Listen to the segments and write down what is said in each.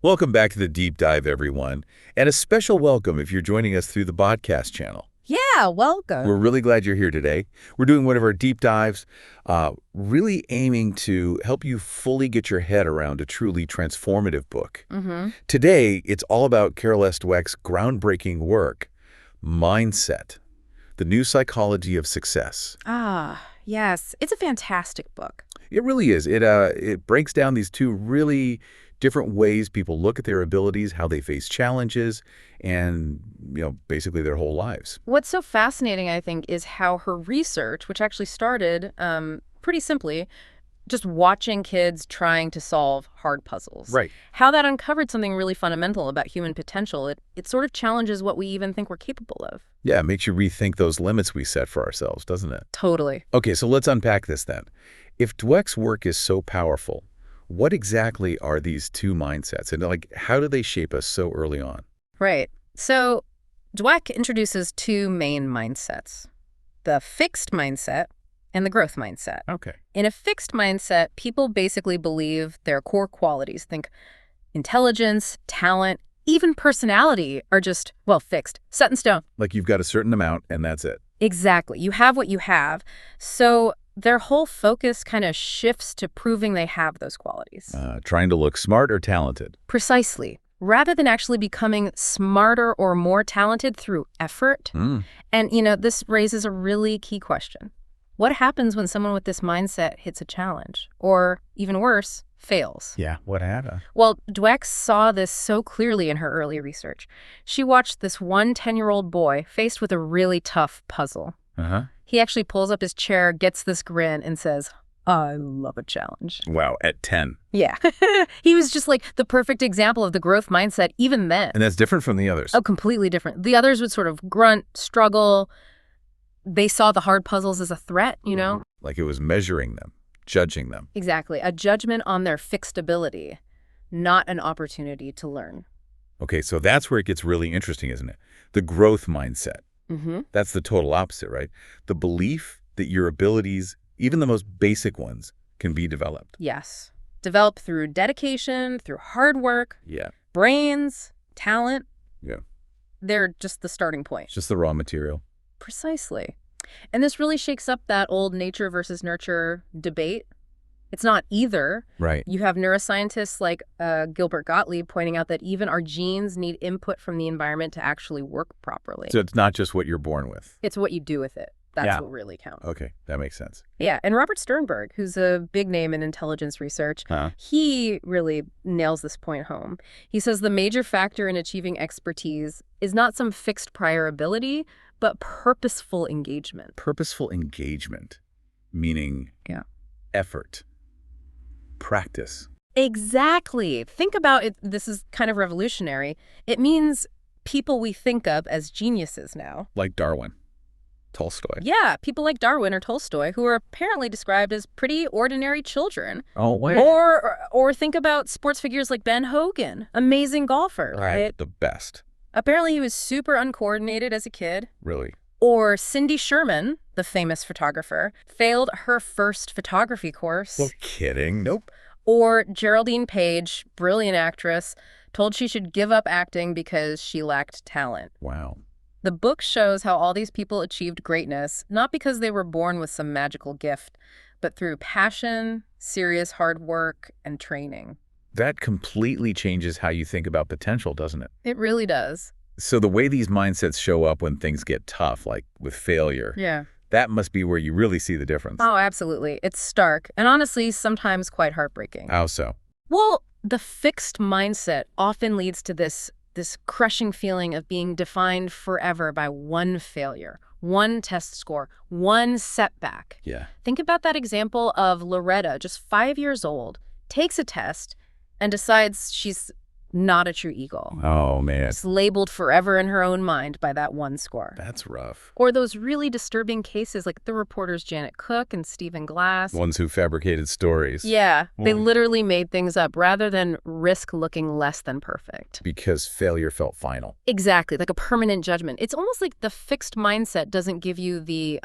Welcome back to the Deep Dive, everyone, and a special welcome if you're joining us through the podcast channel. Yeah, welcome. We're really glad you're here today. We're doing one of our deep dives, really aiming to help you fully get your head around a truly transformative book. Today, it's all about Carol S. Dweck's groundbreaking work, Mindset, the New Psychology of Success. Yes. It's a fantastic book. It really is. It breaks down these two really different ways people look at their abilities, how they face challenges, and, basically their whole lives. What's so fascinating, I think, is how her research, which actually started pretty simply, just watching kids trying to solve hard puzzles. Right. How that uncovered something really fundamental about human potential. It sort of challenges what we even think we're capable of. Yeah, it makes you rethink those limits we set for ourselves, doesn't it? Totally. Okay, so let's unpack this then. If Dweck's work is so powerful, what exactly are these two mindsets? And how do they shape us so early on? Right. So Dweck introduces two main mindsets, the fixed mindset and the growth mindset. Okay. In a fixed mindset, people basically believe their core qualities, think intelligence, talent, even personality, are just, fixed, set in stone. Like you've got a certain amount and that's it. Exactly. You have what you have. So their whole focus kind of shifts to proving they have those qualities. Trying to look smart or talented. Precisely. Rather than actually becoming smarter or more talented through effort. And, this raises a really key question. What happens when someone with this mindset hits a challenge? Or, even worse, fails? Yeah, what happened? Well, Dweck saw this so clearly in her early research. She watched this 10-year-old boy faced with a really tough puzzle. He actually pulls up his chair, gets this grin, and says, I love a challenge. Wow, at 10. Yeah. He was just like the perfect example of the growth mindset even then. And that's different from the others. Oh, completely different. The others would sort of grunt, struggle. They saw the hard puzzles as a threat, Like it was measuring them, judging them. Exactly. A judgment on their fixed ability, not an opportunity to learn. Okay, so that's where it gets really interesting, isn't it? The growth mindset. That's the total opposite, right? The belief that your abilities, even the most basic ones, can be developed. Yes. Developed through dedication, through hard work, brains, talent. Yeah. They're just the starting point. It's just the raw material. Precisely. And this really shakes up that old nature versus nurture debate. It's not either. Right. You have neuroscientists like Gilbert Gottlieb pointing out that even our genes need input from the environment to actually work properly. So it's not just what you're born with. It's what you do with it. That's what really counts. Okay, that makes sense. Yeah, and Robert Sternberg, who's a big name in intelligence research, he really nails this point home. He says the major factor in achieving expertise is not some fixed prior ability, but purposeful engagement. Purposeful engagement, meaning effort, practice. Exactly. Think about it. This is kind of revolutionary. It means people we think of as geniuses now. Like Darwin. Tolstoy. Yeah, people like Darwin or Tolstoy, who are apparently described as pretty ordinary children. Oh, wait. Or think about sports figures like Ben Hogan, amazing golfer. Right. The best. Apparently he was super uncoordinated as a kid. Really? Or Cindy Sherman, the famous photographer, failed her first photography course. No kidding. Nope. Or Geraldine Page, brilliant actress, told she should give up acting because she lacked talent. Wow. The book shows how all these people achieved greatness, not because they were born with some magical gift, but through passion, serious hard work, and training. That completely changes how you think about potential, doesn't it? It really does. So the way these mindsets show up when things get tough, like with failure, that must be where you really see the difference. Oh, absolutely. It's stark, and honestly, sometimes quite heartbreaking. How so? Well, the fixed mindset often leads to this crushing feeling of being defined forever by one failure, one test score, one setback. Yeah. Think about that example of Loretta, just 5 years old, takes a test and decides she's not a true eagle. Oh, man. It's labeled forever in her own mind by that one score. That's rough. Or those really disturbing cases like the reporters Janet Cook and Stephen Glass. Ones who fabricated stories. Yeah, they literally made things up rather than risk looking less than perfect. Because failure felt final. Exactly, like a permanent judgment. It's almost like the fixed mindset doesn't give you the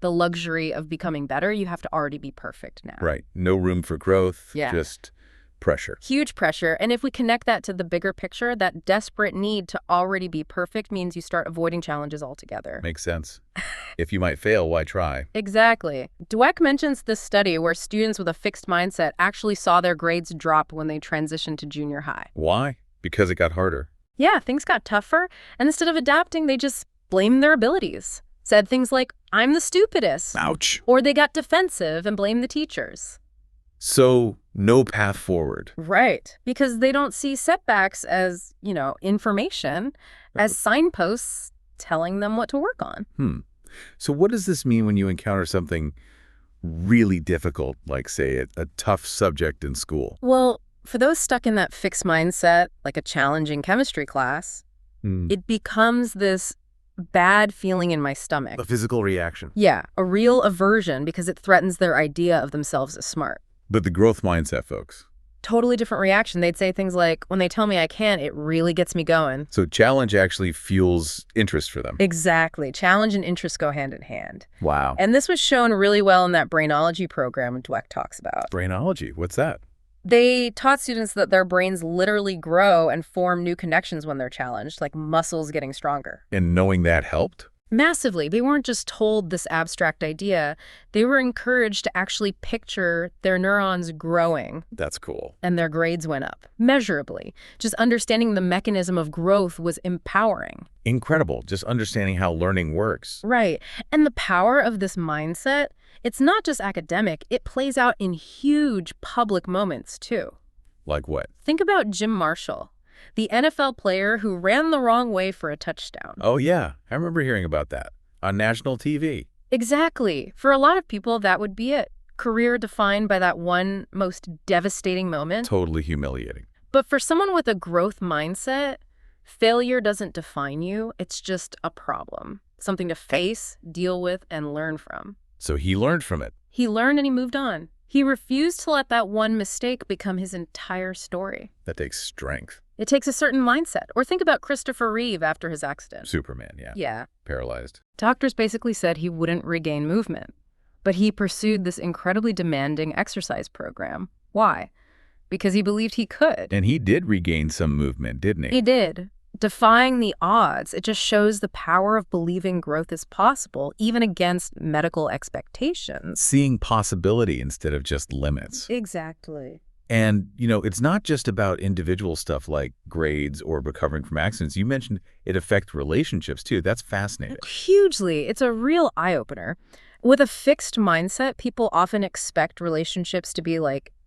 luxury of becoming better. You have to already be perfect now. Right. No room for growth. Yeah. Just Pressure. Huge pressure. And if we connect that to the bigger picture, that desperate need to already be perfect means you start avoiding challenges altogether. Makes sense. If you might fail, why try? Exactly. Dweck mentions this study where students with a fixed mindset actually saw their grades drop when they transitioned to junior high. Why? Because it got harder. Yeah, things got tougher, and instead of adapting, they just blamed their abilities. Said things like, I'm the stupidest. Ouch. Or they got defensive and blamed the teachers. So, no path forward. Right. Because they don't see setbacks as, information, as signposts telling them what to work on. So what does this mean when you encounter something really difficult, like, say, a tough subject in school? Well, for those stuck in that fixed mindset, like a challenging chemistry class, it becomes this bad feeling in my stomach. A physical reaction. Yeah, a real aversion because it threatens their idea of themselves as smart. But the growth mindset, folks. Totally different reaction. They'd say things like, when they tell me I can't, it really gets me going. So challenge actually fuels interest for them. Exactly. Challenge and interest go hand in hand. Wow. And this was shown really well in that brainology program Dweck talks about. Brainology, what's that? They taught students that their brains literally grow and form new connections when they're challenged, like muscles getting stronger. And knowing that helped? Massively. They weren't just told this abstract idea. They were encouraged to actually picture their neurons growing. That's cool. And their grades went up, measurably. Just understanding the mechanism of growth was empowering. Incredible. Just understanding how learning works. Right. And the power of this mindset, it's not just academic. It plays out in huge public moments, too. Like what? Think about Jim Marshall, the NFL player who ran the wrong way for a touchdown. Oh, yeah. I remember hearing about that on national TV. Exactly. For a lot of people, that would be it. Career defined by that one most devastating moment. Totally humiliating. But for someone with a growth mindset, failure doesn't define you. It's just a problem. Something to face, deal with, and learn from. So he learned from it. He learned and he moved on. He refused to let that one mistake become his entire story. That takes strength. It takes a certain mindset. Or think about Christopher Reeve after his accident. Superman, yeah. Yeah. Paralyzed. Doctors basically said he wouldn't regain movement. But he pursued this incredibly demanding exercise program. Why? Because he believed he could. And he did regain some movement, didn't he? He did. Defying the odds. It just shows the power of believing growth is possible, even against medical expectations. Seeing possibility instead of just limits. Exactly. And, it's not just about individual stuff like grades or recovering from accidents. You mentioned it affects relationships, too. That's fascinating. Hugely. It's a real eye-opener. With a fixed mindset, people often expect relationships to be,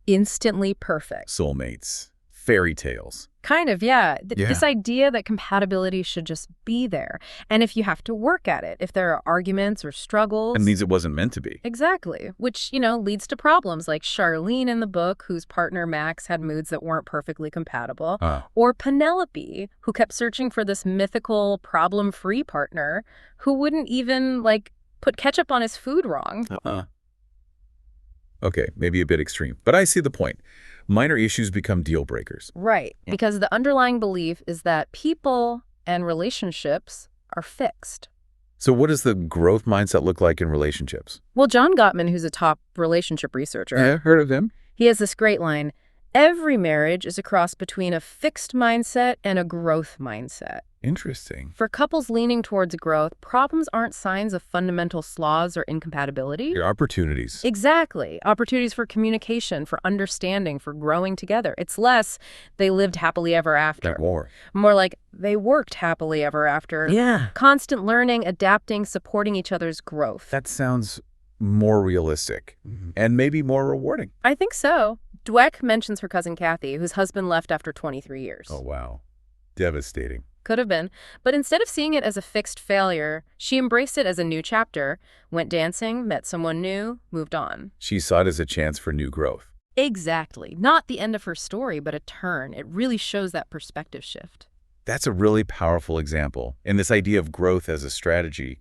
instantly perfect. Soulmates. Fairy tales. Kind of, yeah. Yeah. This idea that compatibility should just be there. And if you have to work at it, if there are arguments or struggles. It means it wasn't meant to be. Exactly. Which, leads to problems like Charlene in the book, whose partner Max had moods that weren't perfectly compatible. Or Penelope, who kept searching for this mythical problem-free partner who wouldn't even, put ketchup on his food wrong. Okay, maybe a bit extreme. But I see the point. Minor issues become deal breakers. Right. Because the underlying belief is that people and relationships are fixed. So what does the growth mindset look like in relationships? Well, John Gottman, who's a top relationship researcher. Yeah, heard of him. He has this great line, every marriage is a cross between a fixed mindset and a growth mindset. Interesting. For couples leaning towards growth, problems aren't signs of fundamental flaws or incompatibility. Your opportunities. Exactly. Opportunities for communication, for understanding, for growing together. It's less they lived happily ever after. More like they worked happily ever after. Yeah. Constant learning, adapting, supporting each other's growth. That sounds more realistic and maybe more rewarding. I think so. Dweck mentions her cousin Kathy, whose husband left after 23 years. Oh, wow. Devastating. Could have been. But instead of seeing it as a fixed failure, she embraced it as a new chapter, went dancing, met someone new, moved on. She saw it as a chance for new growth. Exactly. Not the end of her story, but a turn. It really shows that perspective shift. That's a really powerful example. And this idea of growth as a strategy,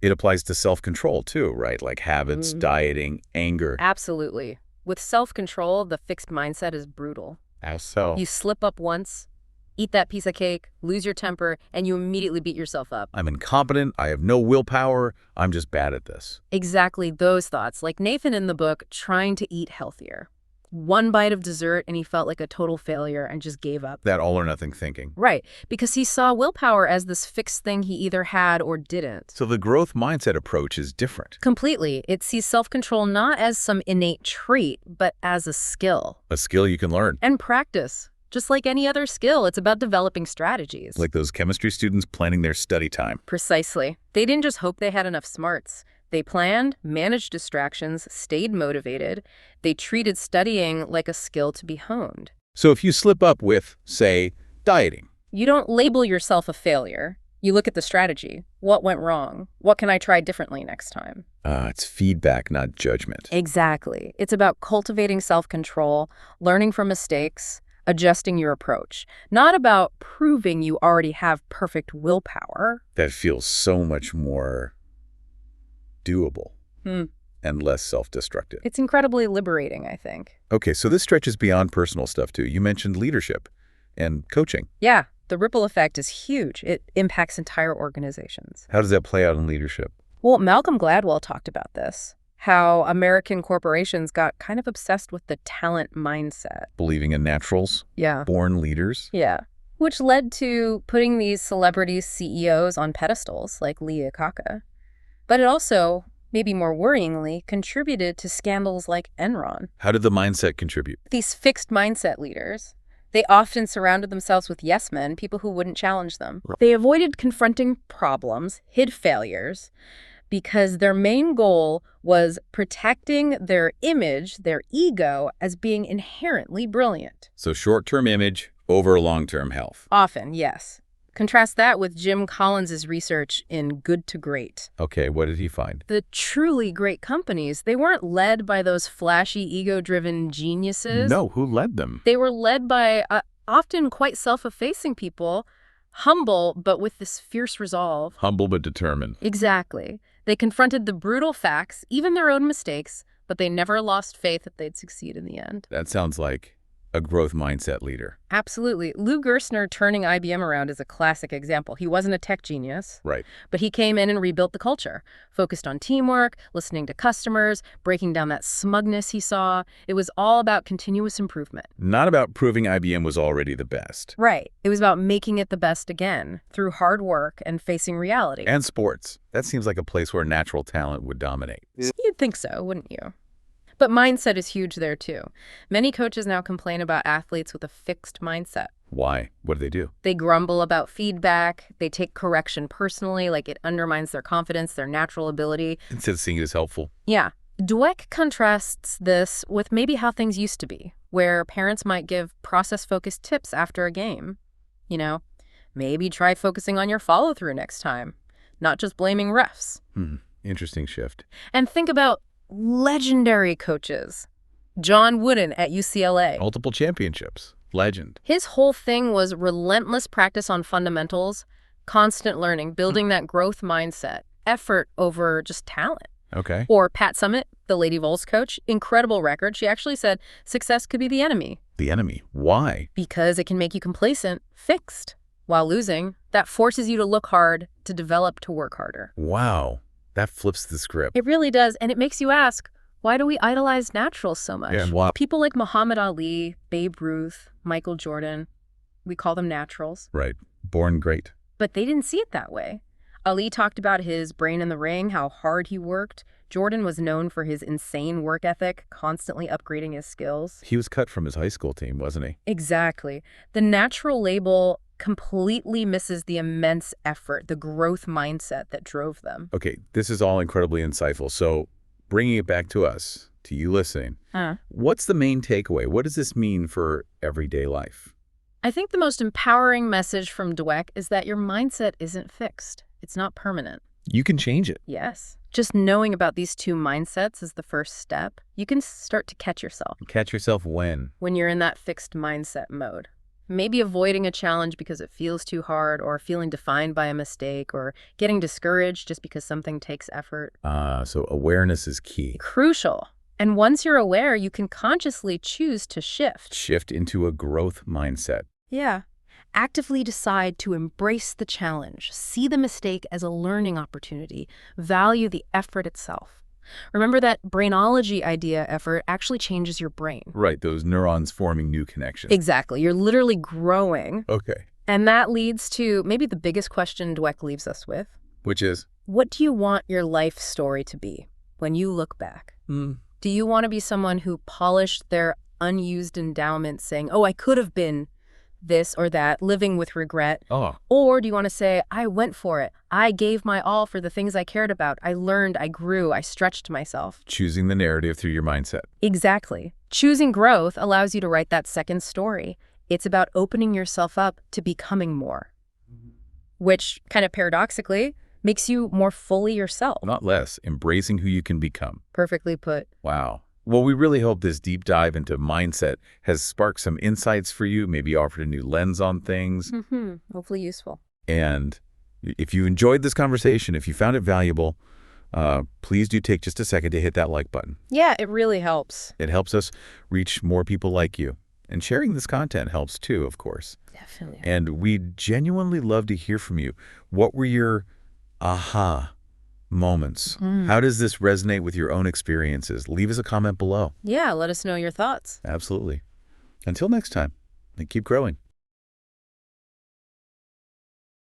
it applies to self-control too, right? Like habits, dieting, anger. Absolutely. With self-control, the fixed mindset is brutal. How so? You slip up once, eat that piece of cake, lose your temper, and you immediately beat yourself up. I'm incompetent. I have no willpower. I'm just bad at this. Exactly those thoughts, like Nathan in the book, trying to eat healthier. one bite of dessert and he felt like a total failure and just gave up. That all or nothing thinking. Right, because he saw willpower as this fixed thing he either had or didn't. So the growth mindset approach is different. Completely. It sees self-control not as some innate trait, but as a skill. A skill you can learn. And practice. Just like any other skill, it's about developing strategies. Like those chemistry students planning their study time. Precisely. They didn't just hope they had enough smarts. They planned, managed distractions, stayed motivated. They treated studying like a skill to be honed. So if you slip up with, say, dieting. You don't label yourself a failure. You look at the strategy. What went wrong? What can I try differently next time? It's feedback, not judgment. Exactly. It's about cultivating self-control, learning from mistakes, adjusting your approach. Not about proving you already have perfect willpower. That feels so much more doable and less self-destructive. It's incredibly liberating, I think. Okay, so this stretches beyond personal stuff, too. You mentioned leadership and coaching. Yeah, the ripple effect is huge. It impacts entire organizations. How does that play out in leadership? Well, Malcolm Gladwell talked about this, how American corporations got kind of obsessed with the talent mindset. Believing in naturals? Yeah. Born leaders? Yeah. Which led to putting these celebrity CEOs on pedestals like Lee Iacocca. But it also, maybe more worryingly, contributed to scandals like Enron. How did the mindset contribute? These fixed mindset leaders, they often surrounded themselves with yes men, people who wouldn't challenge them. They avoided confronting problems, hid failures, because their main goal was protecting their image, their ego, as being inherently brilliant. So short-term image over long-term health. Often, yes. Contrast that with Jim Collins' research in Good to Great. Okay, what did he find? The truly great companies, they weren't led by those flashy, ego-driven geniuses. No, who led them? They were led by often quite self-effacing people, humble but with this fierce resolve. Humble but determined. Exactly. They confronted the brutal facts, even their own mistakes, but they never lost faith that they'd succeed in the end. That sounds like a growth mindset leader. Absolutely. Lou Gerstner turning IBM around is a classic example. He wasn't a tech genius. Right. But he came in and rebuilt the culture, focused on teamwork, listening to customers, breaking down that smugness he saw. It was all about continuous improvement. Not about proving IBM was already the best. Right. It was about making it the best again through hard work and facing reality. And sports. That seems like a place where natural talent would dominate. You'd think so, wouldn't you? But mindset is huge there, too. Many coaches now complain about athletes with a fixed mindset. Why? What do? They grumble about feedback. They take correction personally, like it undermines their confidence, their natural ability. Instead of seeing it as helpful. Yeah. Dweck contrasts this with maybe how things used to be, where parents might give process-focused tips after a game. You know, maybe try focusing on your follow-through next time, not just blaming refs. Interesting shift. And think about legendary coaches. John Wooden at UCLA. Multiple championships. Legend. His whole thing was relentless practice on fundamentals, constant learning, building that growth mindset, effort over just talent. Okay. Or Pat Summitt, the Lady Vols coach, incredible record. She actually said success could be the enemy. The enemy. Why? Because it can make you complacent, fixed. While losing, that forces you to look hard, to develop, to work harder. Wow. That flips the script. It really does, and it makes you ask, why do we idolize naturals so much? Yeah, and why? People like Muhammad Ali, Babe Ruth, Michael Jordan, we call them naturals. Right. Born great. But they didn't see it that way. Ali talked about his brain in the ring, how hard he worked. Jordan was known for his insane work ethic, constantly upgrading his skills. He was cut from his high school team, wasn't he? Exactly. The natural label completely misses the immense effort, the growth mindset that drove them. Okay, this is all incredibly insightful. So bringing it back to us, to you listening, what's the main takeaway? What does this mean for everyday life? I think the most empowering message from Dweck is that your mindset isn't fixed. It's not permanent. You can change it. Yes. Just knowing about these two mindsets is the first step. You can start to catch yourself. Catch yourself when? When you're in that fixed mindset mode. Maybe avoiding a challenge because it feels too hard, or feeling defined by a mistake, or getting discouraged just because something takes effort. So awareness is key. Crucial. And once you're aware, you can consciously choose to shift. Shift into a growth mindset. Yeah. Actively decide to embrace the challenge, see the mistake as a learning opportunity, value the effort itself. Remember that brainology idea effort actually changes your brain. Right, those neurons forming new connections. Exactly. You're literally growing. Okay. And that leads to maybe the biggest question Dweck leaves us with. Which is? What do you want your life story to be when you look back? Do you want to be someone who polished their unused endowments saying, oh, I could have been this or that, living with regret? Oh. Or do you want to say, I went for it. I gave my all for the things I cared about. I learned, I grew, I stretched myself. Choosing the narrative through your mindset. Exactly. Choosing growth allows you to write that second story. It's about opening yourself up to becoming more, which kind of paradoxically makes you more fully yourself. Not less, embracing who you can become. Perfectly put. Wow. Well, we really hope this deep dive into mindset has sparked some insights for you, maybe offered a new lens on things. Hopefully useful. And if you enjoyed this conversation, if you found it valuable, please do take just a second to hit that like button. Yeah, it really helps. It helps us reach more people like you. And sharing this content helps too, of course. Definitely. And we genuinely love to hear from you. What were your aha moments? How does this resonate with your own experiences? Leave us a comment below. Yeah, let us know your thoughts. Absolutely. Until next time, and keep growing.